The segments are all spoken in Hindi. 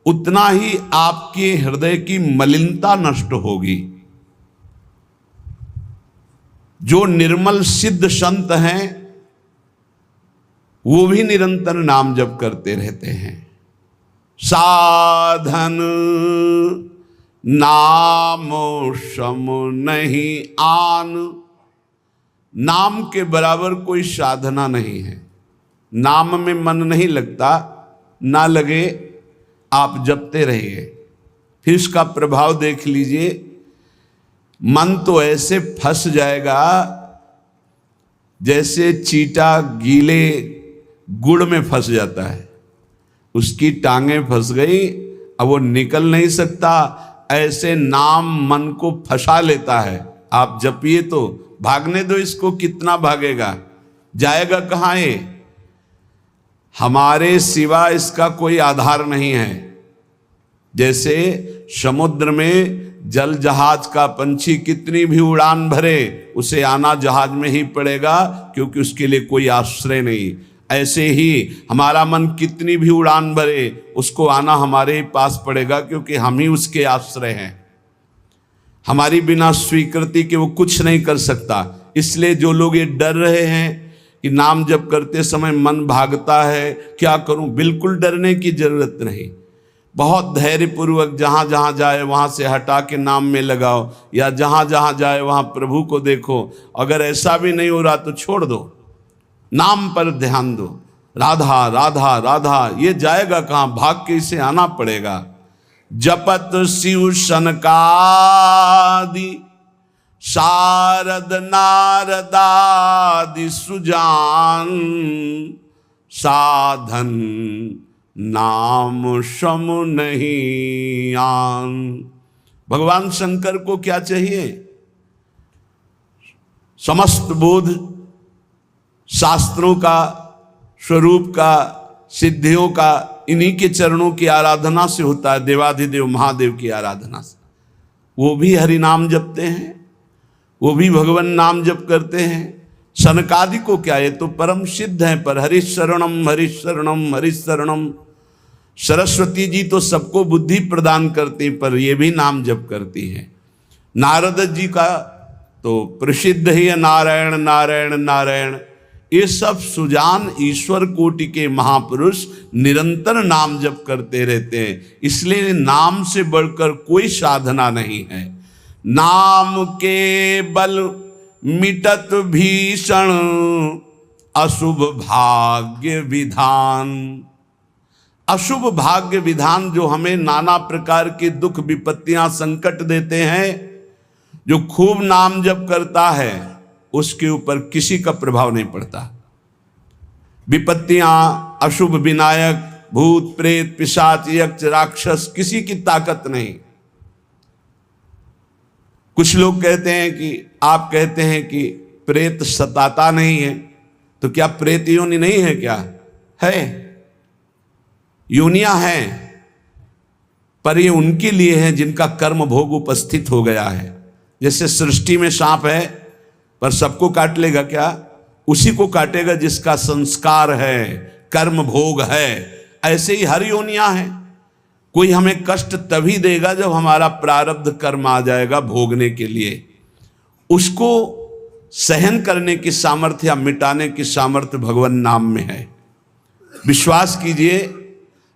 उतना ही आपके हृदय की मलिनता नष्ट होगी। जो निर्मल सिद्ध संत हैं वो भी निरंतर नाम जप करते रहते हैं। साधन नाम सम नहीं आन, नाम के बराबर कोई साधना नहीं है। नाम में मन नहीं लगता, ना लगे, आप जपते रहिए, फिर इसका प्रभाव देख लीजिए। मन तो ऐसे फंस जाएगा जैसे चींटा गीले गुड़ में फंस जाता है, उसकी टांगें फंस गई, अब वो निकल नहीं सकता। ऐसे नाम मन को फंसा लेता है। आप जपिए तो भागने दो इसको, कितना भागेगा, जाएगा कहाँ ये? हमारे सिवा इसका कोई आधार नहीं है। जैसे समुद्र में जल जहाज का पंछी कितनी भी उड़ान भरे, उसे आना जहाज में ही पड़ेगा, क्योंकि उसके लिए कोई आश्रय नहीं। ऐसे ही हमारा मन कितनी भी उड़ान भरे, उसको आना हमारे ही पास पड़ेगा, क्योंकि हम ही उसके आश्रय हैं। हमारी बिना स्वीकृति के वो कुछ नहीं कर सकता। इसलिए जो लोग ये डर रहे हैं कि नाम जप करते समय मन भागता है, क्या करूं, बिल्कुल डरने की जरूरत नहीं। बहुत धैर्यपूर्वक जहाँ जहाँ जाए वहाँ से हटा के नाम में लगाओ, या जहाँ जहाँ जाए वहाँ प्रभु को देखो। अगर ऐसा भी नहीं हो रहा तो छोड़ दो, नाम पर ध्यान दो। राधा राधा राधा, ये जाएगा कहाँ, भाग के इसे आना पड़ेगा। जपत शिव सनकादि शारद नारदादि सुजान, साधन नाम सम नहीं आन। भगवान शंकर को क्या चाहिए? समस्त बोध शास्त्रों का, स्वरूप का, सिद्धियों का इन्हीं के चरणों की आराधना से होता है, देवाधिदेव महादेव की आराधना से। वो भी हरि नाम जपते हैं, वो भी भगवान नाम जप करते हैं। सनकादि को क्या, ये तो परम सिद्ध है, पर हरिशरणम हरिशरणम हरिशरणम। सरस्वती जी तो सबको बुद्धि प्रदान करती, पर ये भी नाम जप करती हैं। नारद जी का तो प्रसिद्ध ही है नारायण नारायण नारायण। ये सब सुजान ईश्वर कोटि के महापुरुष निरंतर नाम जप करते रहते हैं। इसलिए नाम से बढ़कर कोई साधना नहीं है। नाम के बल मिटत भीषण अशुभ भाग्य विधान। अशुभ भाग्य विधान जो हमें नाना प्रकार के दुख विपत्तियां संकट देते हैं, जो खूब नाम जप करता है उसके ऊपर किसी का प्रभाव नहीं पड़ता। विपत्तियां, अशुभ विनायक, भूत प्रेत पिशाच यक्ष राक्षस, किसी की ताकत नहीं। कुछ लोग कहते हैं कि, आप कहते हैं कि प्रेत सताता नहीं है, तो क्या प्रेत योनि नहीं है? क्या है, योनियां हैं, पर ये उनके लिए है जिनका कर्म भोग उपस्थित हो गया है। जैसे सृष्टि में सांप है, पर सबको काट लेगा क्या? उसी को काटेगा जिसका संस्कार है, कर्म भोग है। ऐसे ही हर योनियां हैं। कोई हमें कष्ट तभी देगा जब हमारा प्रारब्ध कर्म आ जाएगा भोगने के लिए। उसको सहन करने की सामर्थ्य या मिटाने की सामर्थ्य भगवान नाम में है। विश्वास कीजिए,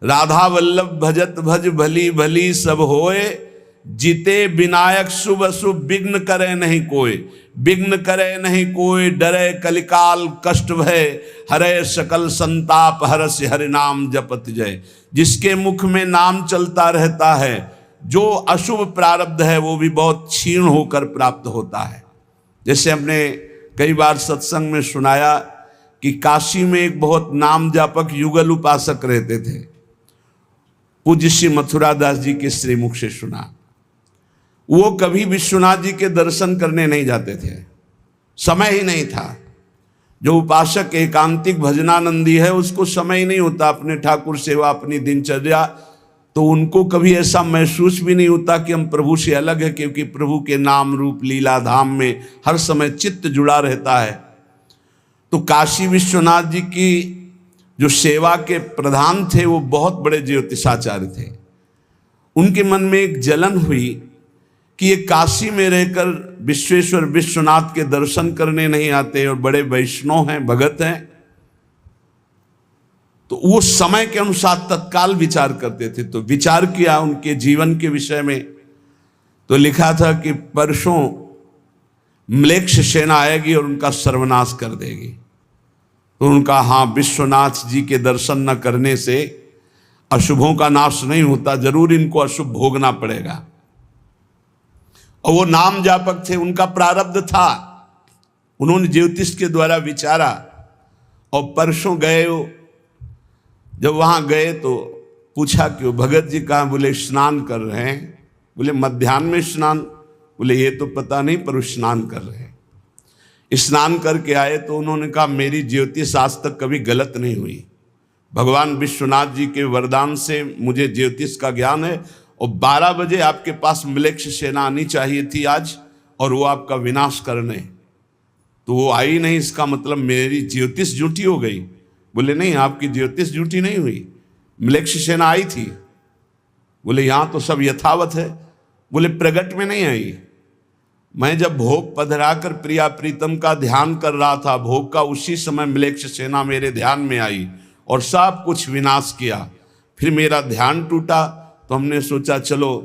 राधा वल्लभ भजत भज भली भली सब होए, जीते विनायक शुभ शुभ विघ्न करे नहीं कोई। विघ्न करे नहीं कोई, डरे कलिकाल कष्ट भय, हरे सकल संताप हरस हरि नाम जपत जय। जिसके मुख में नाम चलता रहता है, जो अशुभ प्रारब्ध है वो भी बहुत क्षीण होकर प्राप्त होता है। जैसे हमने कई बार सत्संग में सुनाया कि काशी में एक बहुत नाम जापक युगल उपासक रहते थे। पूज्य श्री मथुरा दास जी के श्रीमुख से सुना। वो कभी विश्वनाथ जी के दर्शन करने नहीं जाते थे, समय ही नहीं था। जो उपासक एकांतिक भजनानंदी है, उसको समय ही नहीं होता अपने ठाकुर सेवा, अपनी दिनचर्या, तो उनको कभी ऐसा महसूस भी नहीं होता कि हम प्रभु से अलग है, क्योंकि प्रभु के नाम रूप लीला धाम में हर समय चित्त जुड़ा रहता है। तो काशी विश्वनाथ जी की जो सेवा के प्रधान थे वो बहुत बड़े ज्योतिषाचार्य थे। उनके मन में एक जलन हुई कि ये काशी में रहकर विश्वेश्वर विश्वनाथ के दर्शन करने नहीं आते और बड़े वैष्णव हैं, भगत हैं। तो वो समय के अनुसार तत्काल विचार करते थे। तो विचार किया उनके जीवन के विषय में, तो लिखा था कि परसों म्लेच्छ सेना आएगी और उनका सर्वनाश कर देगी। तो उनका हाँ, विश्वनाथ जी के दर्शन न करने से अशुभों का नाश नहीं होता, जरूर इनको अशुभ भोगना पड़ेगा। और वो नाम जापक थे, उनका प्रारब्ध था। उन्होंने ज्योतिष के द्वारा विचारा और परसों गए। जब वहां गए तो पूछा कि वो भगत जी कहाँ? बोले स्नान कर रहे हैं। बोले मध्याह्न में स्नान? बोले ये तो पता नहीं, पर स्नान कर रहे हैं। स्नान करके आए तो उन्होंने कहा मेरी ज्योतिष आज तक कभी गलत नहीं हुई। भगवान विश्वनाथ जी के वरदान से मुझे ज्योतिष का ज्ञान है, और 12 बजे आपके पास म्लेच्छ सेना आनी चाहिए थी आज, और वो आपका विनाश करने, तो वो आई नहीं। इसका मतलब मेरी ज्योतिष झूठी हो गई। बोले नहीं, आपकी ज्योतिष झूठी नहीं हुई, म्लेच्छ सेना आई थी। बोले यहाँ तो सब यथावत है। बोले प्रगट में नहीं आई। मैं जब भोग पधरा कर प्रिया प्रीतम का ध्यान कर रहा था भोग का, उसी समय म्लेच्छ सेना मेरे ध्यान में आई और सब कुछ विनाश किया। फिर मेरा ध्यान टूटा, तो हमने सोचा चलो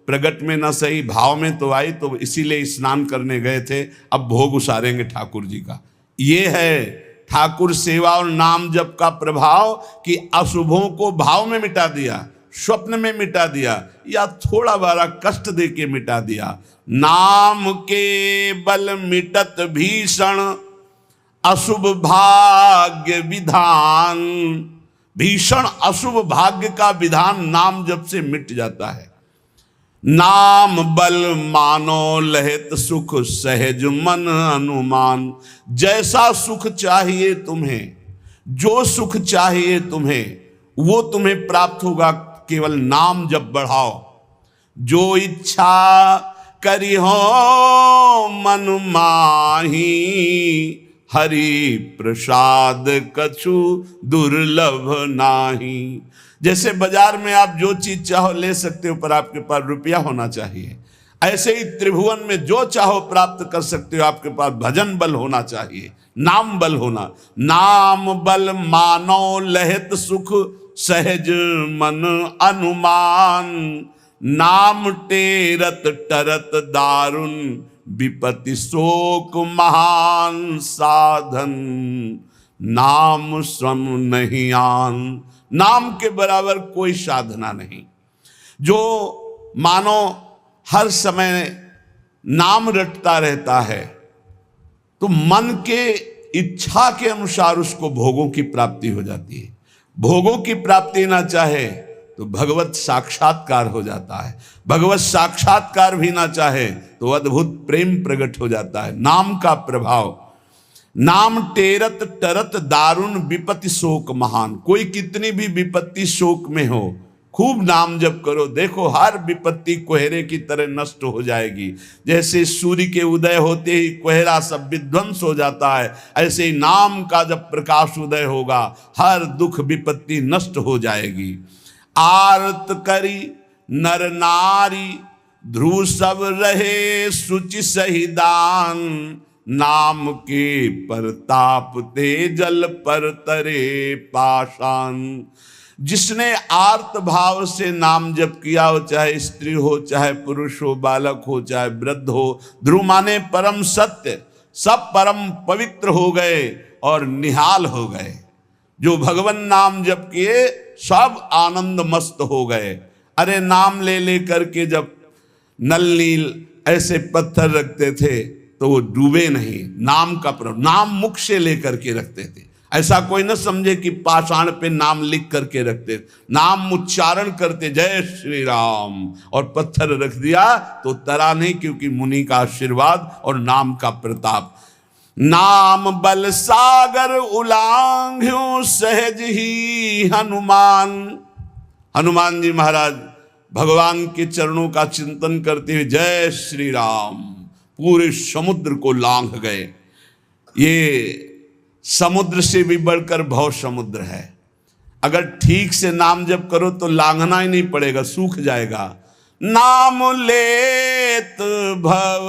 प्रगट में न सही, भाव में तो आई, तो इसीलिए स्नान करने गए थे, अब भोग उसारेंगे ठाकुर जी का। ये है ठाकुर सेवा और नाम जप का प्रभाव कि अशुभों को भाव में मिटा दिया, स्वप्न में मिटा दिया, या थोड़ा बारा कष्ट दे के मिटा दिया। नाम के बल मिटत भीषण अशुभ भाग्य विधान। भीषण अशुभ भाग्य का विधान नाम जप से मिट जाता है। नाम बल मानो लहित सुख सहज मन अनुमान। जैसा सुख चाहिए तुम्हें, जो सुख चाहिए तुम्हें, वो तुम्हें प्राप्त होगा, केवल नाम जब बढ़ाओ। जो इच्छा करी हो मन माही, हरि प्रसाद कछु दुर्लभ नाही। जैसे बाजार में आप जो चीज चाहो ले सकते हो, पर आपके पास रुपया होना चाहिए। ऐसे ही त्रिभुवन में जो चाहो प्राप्त कर सकते हो, आपके पास भजन बल होना चाहिए, नाम बल होना। नाम बल मानो लहित सुख सहज मन अनुमान। नाम टेरत टरत दारुण विपत्ति शोक महान साधन। नाम श्रम नहीं आन। नाम के बराबर कोई साधना नहीं। जो मानो हर समय नाम रटता रहता है, तो मन के इच्छा के अनुसार उसको भोगों की प्राप्ति हो जाती है। भोगों की प्राप्ति ना चाहे तो भगवत साक्षात्कार हो जाता है। भगवत साक्षात्कार भी ना चाहे तो अद्भुत प्रेम प्रकट हो जाता है। नाम का प्रभाव। नाम टेरत टरत दारुण विपत्ति शोक महान। कोई कितनी भी विपत्ति शोक में हो, खूब नाम जप करो, देखो हर विपत्ति कोहरे की तरह नष्ट हो जाएगी। जैसे सूर्य के उदय होते ही कोहरा सब विध्वंस हो जाता है, ऐसे ही नाम का जब प्रकाश उदय होगा, हर दुख विपत्ति नष्ट हो जाएगी। आरत करी नर नारी, ध्रुव सब रहे शुचि सही दान। नाम के परताप ते जल पर तरे पाषाण। जिसने आर्त भाव से नाम जप किया हो, चाहे स्त्री हो, चाहे पुरुष हो, बालक हो, चाहे वृद्ध हो, ध्रुव माने परम सत्य, सब परम पवित्र हो गए और निहाल हो गए। जो भगवान नाम जप किए सब आनंद मस्त हो गए। अरे नाम ले ले करके जब नल नील ऐसे पत्थर रखते थे तो वो डूबे नहीं। नाम का प्रभाव, नाम मुख से लेकर के रखते थे। ऐसा कोई न समझे कि पाषाण पे नाम लिख करके रखते, नाम उच्चारण करते, जय श्री राम, और पत्थर रख दिया तो तरा नहीं, क्योंकि मुनि का आशीर्वाद और नाम का प्रताप। नाम बल सागर उलांघ्यो सहज ही हनुमान। हनुमान जी महाराज भगवान के चरणों का चिंतन करते हुए जय श्री राम, पूरे समुद्र को लांघ गए। ये समुद्र से भी बढ़कर भव समुद्र है। अगर ठीक से नाम जप करो तो लांघना ही नहीं पड़ेगा, सूख जाएगा। नाम लेत भव